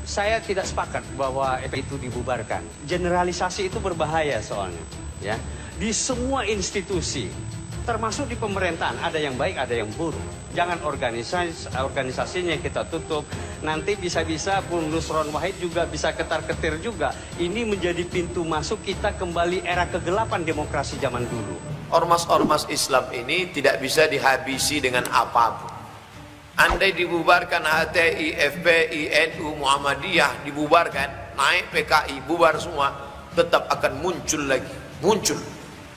Saya tidak sepakat bahwa FPI itu dibubarkan. Generalisasi itu berbahaya soalnya, ya. Di semua institusi, termasuk di pemerintahan, ada yang baik, ada yang buruk. Jangan organisasinya kita tutup. Nanti bisa-bisa Bung Nusron Wahid juga bisa ketar-ketir juga. Ini menjadi pintu masuk kita kembali era kegelapan demokrasi zaman dulu. Ormas-ormas Islam ini tidak bisa dihabisi dengan apapun. Andai dibubarkan HTI, FPI, NU, Muhammadiyah, dibubarkan, naik PKI, bubar semua, tetap akan muncul lagi. Muncul.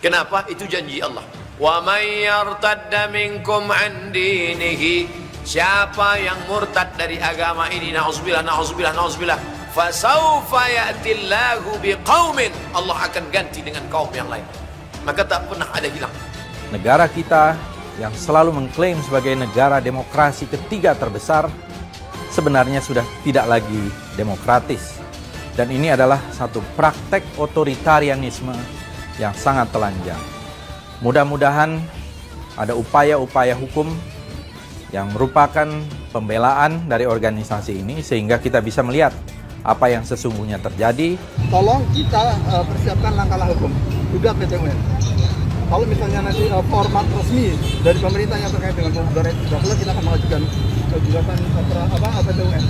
Kenapa? Itu janji Allah. Wa may yartadda minkum an dinihi. Siapa yang murtad dari agama ini, na'udzubillah, na'udzubillah, na'udzubillah, fasawfa ya'tillahu biqaumin. Allah akan ganti dengan kaum yang lain. Maka tak pernah ada hilang. Negara kita yang selalu mengklaim sebagai negara demokrasi ketiga terbesar sebenarnya sudah tidak lagi demokratis. Dan ini adalah satu praktek otoritarianisme yang sangat telanjang. Mudah-mudahan ada upaya-upaya hukum yang merupakan pembelaan dari organisasi ini sehingga kita bisa melihat apa yang sesungguhnya terjadi. Tolong kita persiapkan langkah-langkah hukum, juga PT UN. Kalau misalnya nanti format resmi dari pemerintah yang terkait dengan pembubaran itu sudah keluar, kita akan mengajukan gugatan PT UN.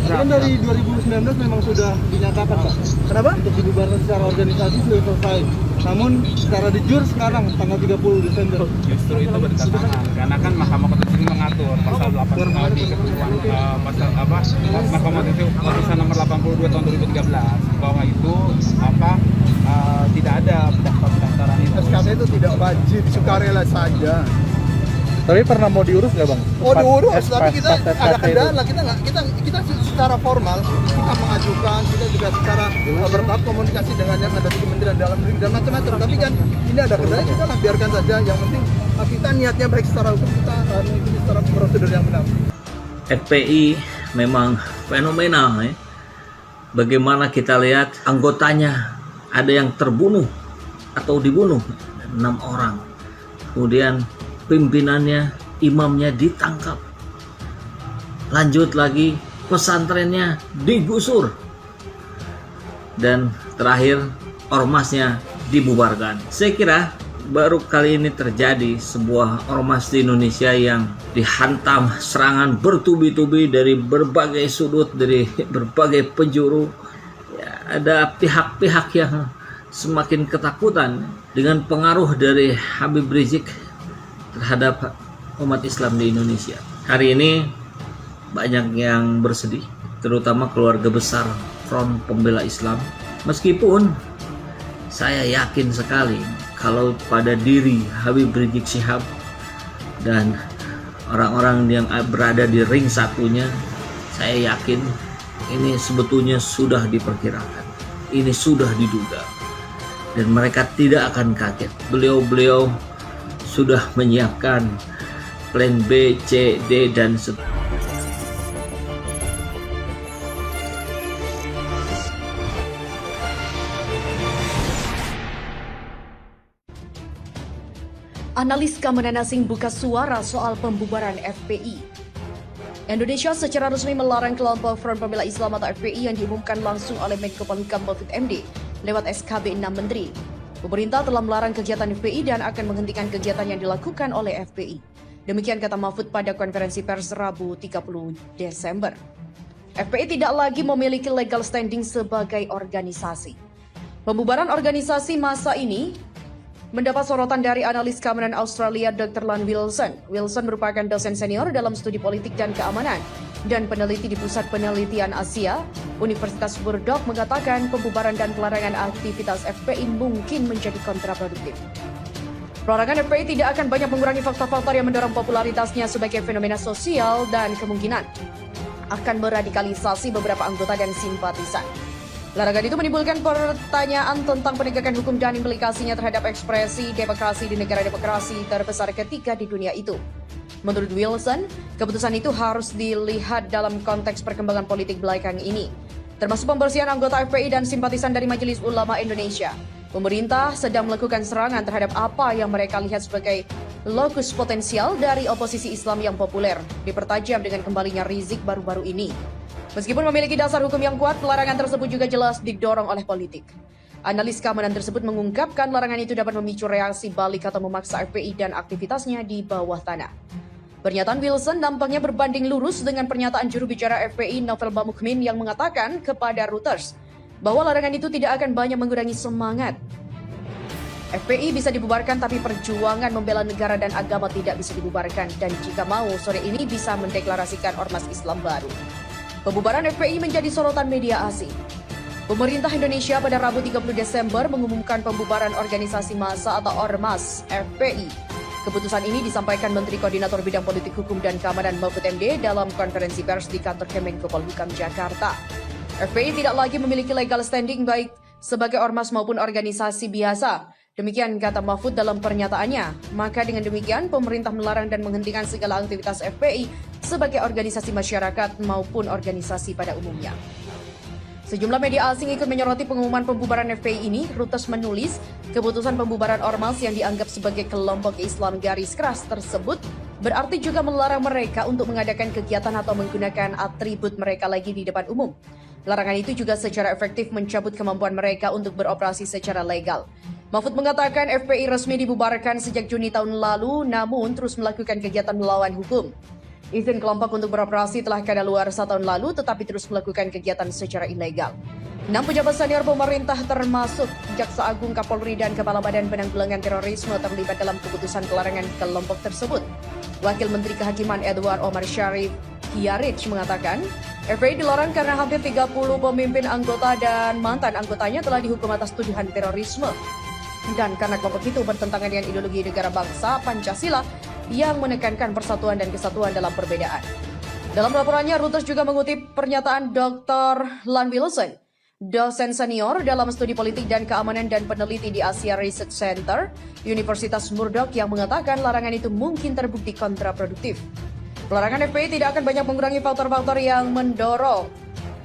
Kan dari 2019 memang sudah dinyatakan, Pak. Kenapa? Untuk dibubarkan secara organisasi sudah selesai. Namun secara de jure sekarang tanggal 30 Desember. Justru itu bertentangan karena kan Mahkamah Konstitusi mengatur pasal 8 di ketentuan Mahkamah Konstitusi putusan nomor 82 tahun 2013 bahwa itu tidak ada pendaftaran itu. SKT itu tidak wajib, sukarela saja. Tapi pernah mau diurus nggak, Bang? Oh, diurus, tapi kita ada kendala, kita secara formal kita mengajukan, kita juga secara bertahap komunikasi dengan yang ada di Kementerian Dalam Negeri dan macam-macam. Tapi kan ini ada kendala, kita biarkan saja. Yang penting kita niatnya baik secara hukum, kita mengikuti secara prosedur yang benar. FPI memang fenomenal, ya. Bagaimana kita lihat anggotanya ada yang terbunuh atau dibunuh 6 orang. Kemudian pimpinannya, imamnya ditangkap. Lanjut lagi, pesantrennya digusur. Dan terakhir, ormasnya dibubarkan. Saya kira baru kali ini terjadi sebuah ormas di Indonesia yang dihantam serangan bertubi-tubi dari berbagai sudut, dari berbagai penjuru. Ya, ada pihak-pihak yang semakin ketakutan dengan pengaruh dari Habib Rizik terhadap umat Islam di Indonesia. Hari ini banyak yang bersedih, terutama keluarga besar Front Pembela Islam. Meskipun saya yakin sekali kalau pada diri Habib Rizik Syihab dan orang-orang yang berada di ring satunya, saya yakin ini sebetulnya sudah diperkirakan, ini sudah diduga, dan mereka tidak akan kaget. Beliau sudah menyiapkan plan B, C, D, dan seterusnya. Analis keamanan asing buka suara soal pembubaran FPI. Indonesia secara resmi melarang kelompok Front Pembela Islam atau FPI yang diumumkan langsung oleh Menko Polhukam Mahfud MD lewat SKB 6 Menteri. Pemerintah telah melarang kegiatan FPI dan akan menghentikan kegiatan yang dilakukan oleh FPI. Demikian kata Mahfud pada konferensi pers Rabu 30 Desember. FPI tidak lagi memiliki legal standing sebagai organisasi. Pembubaran organisasi massa ini mendapat sorotan dari analis keamanan Australia Dr. Lan Wilson. Wilson merupakan dosen senior dalam studi politik dan keamanan dan peneliti di Pusat Penelitian Asia, Universitas Murdoch mengatakan pembubaran dan pelarangan aktivitas FPI mungkin menjadi kontraproduktif. Pelarangan FPI tidak akan banyak mengurangi faktor-faktor yang mendorong popularitasnya sebagai fenomena sosial dan kemungkinan akan meradikalisasi beberapa anggota dan simpatisan. Larangan itu menimbulkan pertanyaan tentang penegakan hukum dan implikasinya terhadap ekspresi demokrasi di negara demokrasi terbesar ketiga di dunia itu. Menurut Wilson, keputusan itu harus dilihat dalam konteks perkembangan politik belakangan ini, termasuk pembersihan anggota FPI dan simpatisan dari Majelis Ulama Indonesia. Pemerintah sedang melakukan serangan terhadap apa yang mereka lihat sebagai lokus potensial dari oposisi Islam yang populer, dipertajam dengan kembalinya Rizik baru-baru ini. Meskipun memiliki dasar hukum yang kuat, larangan tersebut juga jelas didorong oleh politik. Analis keamanan tersebut mengungkapkan larangan itu dapat memicu reaksi balik atau memaksa FPI dan aktivitasnya di bawah tanah. Pernyataan Wilson nampaknya berbanding lurus dengan pernyataan juru bicara FPI Novel Bamukmin yang mengatakan kepada Reuters bahwa larangan itu tidak akan banyak mengurangi semangat. FPI bisa dibubarkan tapi perjuangan membela negara dan agama tidak bisa dibubarkan, dan jika mau sore ini bisa mendeklarasikan Ormas Islam baru. Pembubaran FPI menjadi sorotan media asing. Pemerintah Indonesia pada Rabu 30 Desember mengumumkan pembubaran organisasi massa atau Ormas FPI. Keputusan ini disampaikan Menteri Koordinator Bidang Politik Hukum dan Keamanan Mahfud MD dalam konferensi pers di kantor Kemenko Polhukam Jakarta. FPI tidak lagi memiliki legal standing baik sebagai ormas maupun organisasi biasa. Demikian kata Mahfud dalam pernyataannya. Maka dengan demikian pemerintah melarang dan menghentikan segala aktivitas FPI sebagai organisasi masyarakat maupun organisasi pada umumnya. Sejumlah media asing ikut menyoroti pengumuman pembubaran FPI ini. Reuters menulis, keputusan pembubaran ormas yang dianggap sebagai kelompok Islam garis keras tersebut berarti juga melarang mereka untuk mengadakan kegiatan atau menggunakan atribut mereka lagi di depan umum. Larangan itu juga secara efektif mencabut kemampuan mereka untuk beroperasi secara legal. Mahfud mengatakan FPI resmi dibubarkan sejak Juni tahun lalu, namun terus melakukan kegiatan melawan hukum. Izin kelompok untuk beroperasi telah kadaluarsa tahun lalu, tetapi terus melakukan kegiatan secara ilegal. 6 pejabat senior pemerintah termasuk Jaksa Agung, Kapolri, dan Kepala Badan Penanggulangan Terorisme terlibat dalam keputusan pelarangan kelompok tersebut. Wakil Menteri Kehakiman Edward Omar Syarif Hiarij mengatakan, FPI dilarang karena hampir 30 pemimpin anggota dan mantan anggotanya telah dihukum atas tuduhan terorisme. Dan karena kelompok itu bertentangan dengan ideologi negara bangsa Pancasila yang menekankan persatuan dan kesatuan dalam perbedaan. Dalam laporannya, Reuters juga mengutip pernyataan Dr. Lan Wilson, dosen senior dalam studi politik dan keamanan dan peneliti di Asia Research Center, Universitas Murdoch, yang mengatakan larangan itu mungkin terbukti kontraproduktif. Pelarangan FPI tidak akan banyak mengurangi faktor-faktor yang mendorong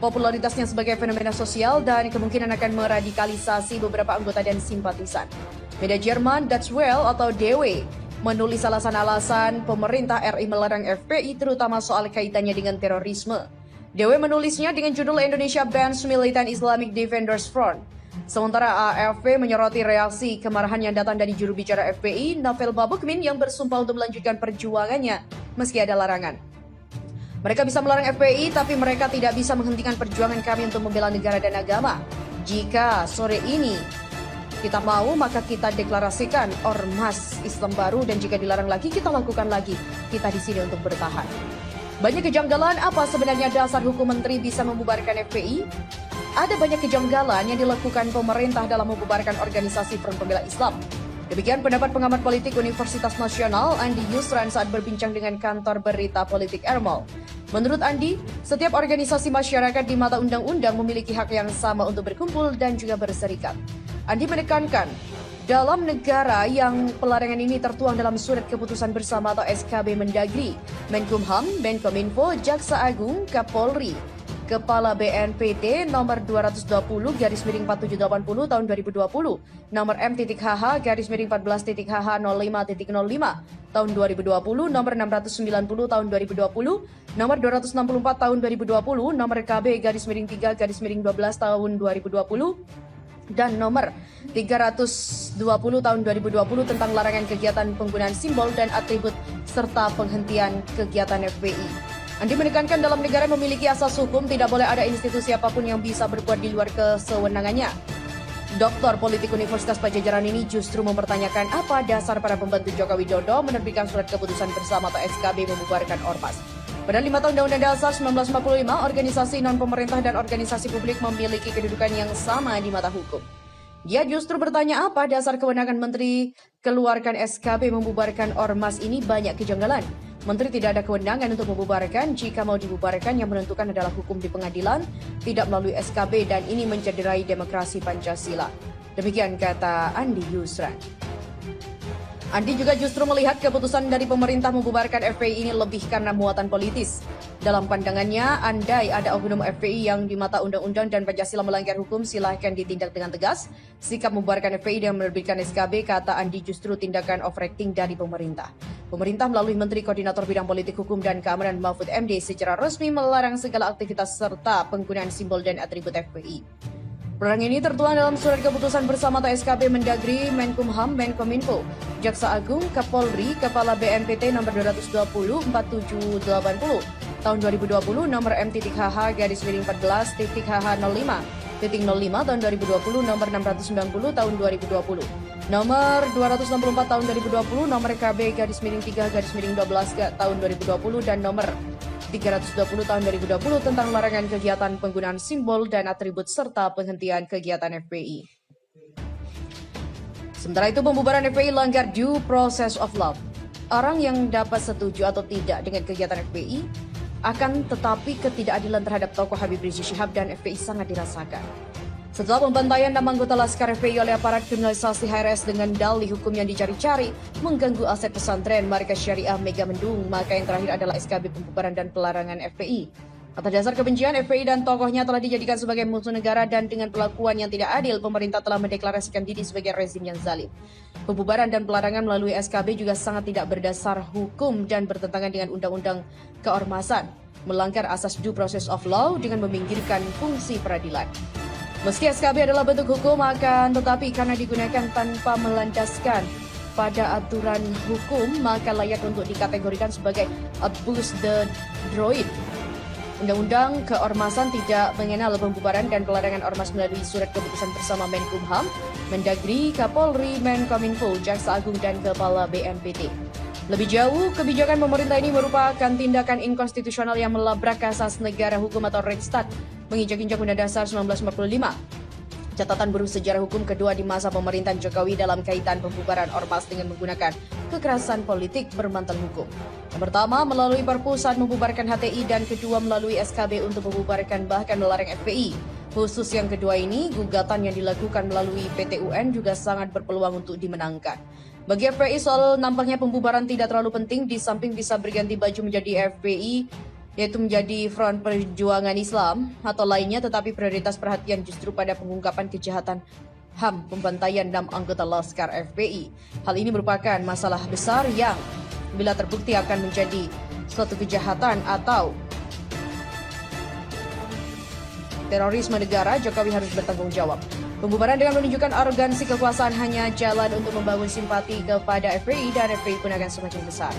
popularitasnya sebagai fenomena sosial dan kemungkinan akan meradikalisasi beberapa anggota dan simpatisan. Media Jerman Deutsche Welle atau DW menulis alasan-alasan pemerintah RI melarang FPI terutama soal kaitannya dengan terorisme. DW menulisnya dengan judul Indonesia Bans Militant Islamic Defenders Front. Sementara AFP menyoroti reaksi kemarahan yang datang dari juru bicara FPI, Novel Bamukmin, yang bersumpah untuk melanjutkan perjuangannya meski ada larangan. Mereka bisa melarang FPI, tapi mereka tidak bisa menghentikan perjuangan kami untuk membela negara dan agama. Jika sore ini kita mau, maka kita deklarasikan Ormas Islam baru, dan jika dilarang lagi, kita lakukan lagi. Kita di sini untuk bertahan. Banyak kejanggalan. Apa sebenarnya dasar hukum menteri bisa membubarkan FPI? Ada banyak kejanggalan yang dilakukan pemerintah dalam membubarkan organisasi Front Pembela Islam. Demikian pendapat pengamat politik Universitas Nasional Andi Yusran saat berbincang dengan kantor berita politik Ermol. Menurut Andi, setiap organisasi masyarakat di mata undang-undang memiliki hak yang sama untuk berkumpul dan juga berserikat. Andi menekankan, dalam negara yang pelarangan ini tertuang dalam surat keputusan bersama atau SKB Mendagri, Menkumham, Menkominfo, Jaksa Agung, Kapolri, Kepala BNPT nomor 220/4780 tahun 2020, nomor M.HH/14.HH05.05 tahun 2020, nomor 690 tahun 2020, nomor 264 tahun 2020, nomor KB/3/12 tahun 2020, dan nomor 320 tahun 2020 tentang larangan kegiatan penggunaan simbol dan atribut serta penghentian kegiatan FPI. Andi menekankan dalam negara memiliki asas hukum, tidak boleh ada institusi apapun yang bisa berbuat di luar kesewenangannya. Doktor Politik Universitas Pajajaran ini justru mempertanyakan apa dasar para pembantu Joko Widodo menerbitkan surat keputusan bersama atau SKB membubarkan Ormas. Pada 5 tahun Undang-Undang Dasar 1945, organisasi non-pemerintah dan organisasi publik memiliki kedudukan yang sama di mata hukum. Dia justru bertanya apa dasar kewenangan Menteri keluarkan SKB membubarkan Ormas ini. Banyak kejanggalan. Menteri tidak ada kewenangan untuk membubarkan. Jika mau dibubarkan, yang menentukan adalah hukum di pengadilan, tidak melalui SKB, dan ini mencederai demokrasi Pancasila. Demikian kata Andi Yusran. Andi juga justru melihat keputusan dari pemerintah membubarkan FPI ini lebih karena muatan politis. Dalam pandangannya, andai ada oknum FPI yang di mata undang-undang dan Pancasila melanggar hukum, silahkan ditindak dengan tegas. Sikap membubarkan FPI dan menerbitkan SKB, kata Andi, justru tindakan overacting dari pemerintah. Pemerintah melalui Menteri Koordinator Bidang Politik Hukum dan Keamanan Mahfud MD secara resmi melarang segala aktivitas serta penggunaan simbol dan atribut FPI. Pelarangan ini tertuang dalam surat keputusan bersama atau SKB Mendagri, Menkumham, Menkominfo, Jaksa Agung, Kapolri, Kepala BNPT nomor 220 4780 tahun 2020, nomor M.HH-14.HH05.05 tahun 2020, nomor 690 tahun 2020, nomor 264 tahun 2020, nomor KB-3-12 tahun 2020, dan nomor 320 tahun 2020 tentang larangan kegiatan penggunaan simbol dan atribut serta penghentian kegiatan FPI. Sementara itu, pembubaran FPI langgar due process of law. Orang yang dapat setuju atau tidak dengan kegiatan FPI akan tetapi ketidakadilan terhadap tokoh Habib Rizik Syihab dan FPI sangat dirasakan. Setelah pembantaian 6 anggota Laskar FPI oleh aparat kriminalisasi HRS dengan dalih hukum yang dicari-cari, mengganggu aset pesantren Markas Syariah Mega Mendung, maka yang terakhir adalah SKB pembubaran dan pelarangan FPI. Atas dasar kebencian, FPI dan tokohnya telah dijadikan sebagai musuh negara dan dengan perlakuan yang tidak adil, pemerintah telah mendeklarasikan diri sebagai rezim yang zalim. Pembubaran dan pelarangan melalui SKB juga sangat tidak berdasar hukum dan bertentangan dengan undang-undang keormasan, melanggar asas due process of law dengan meminggirkan fungsi peradilan. Meski SKB adalah bentuk hukum, akan tetapi karena digunakan tanpa melandaskan pada aturan hukum, maka layak untuk dikategorikan sebagai abuse the droid. Undang-undang keormasan tidak mengenal pembubaran dan pelarangan ormas melalui surat keputusan bersama Menkumham, Mendagri, Kapolri, Menkominfo, Jaksa Agung, dan Kepala BNPT. Lebih jauh, kebijakan pemerintah ini merupakan tindakan inkonstitusional yang melabrak asas negara hukum atau Rechtsstaat, menginjak-injak Undang Dasar 1945. Catatan buruk sejarah hukum kedua di masa pemerintahan Jokowi dalam kaitan pembubaran ormas dengan menggunakan kekerasan politik bermantel hukum. Yang pertama, melalui Perpu saat membubarkan HTI, dan kedua melalui SKB untuk membubarkan bahkan melarang FPI. Khusus yang kedua ini, gugatan yang dilakukan melalui PT UN juga sangat berpeluang untuk dimenangkan. Bagi FPI, soal nampaknya pembubaran tidak terlalu penting, di samping bisa berganti baju menjadi FPI, yaitu menjadi Front Perjuangan Islam atau lainnya, tetapi prioritas perhatian justru pada pengungkapan kejahatan HAM pembantaian 6 anggota Laskar FPI. Hal ini merupakan masalah besar yang bila terbukti akan menjadi suatu kejahatan atau terorisme negara, Jokowi harus bertanggung jawab. Pembubaran dengan menunjukkan arogansi kekuasaan hanya jalan untuk membangun simpati kepada FPI, dan FPI pun akan semakin besar.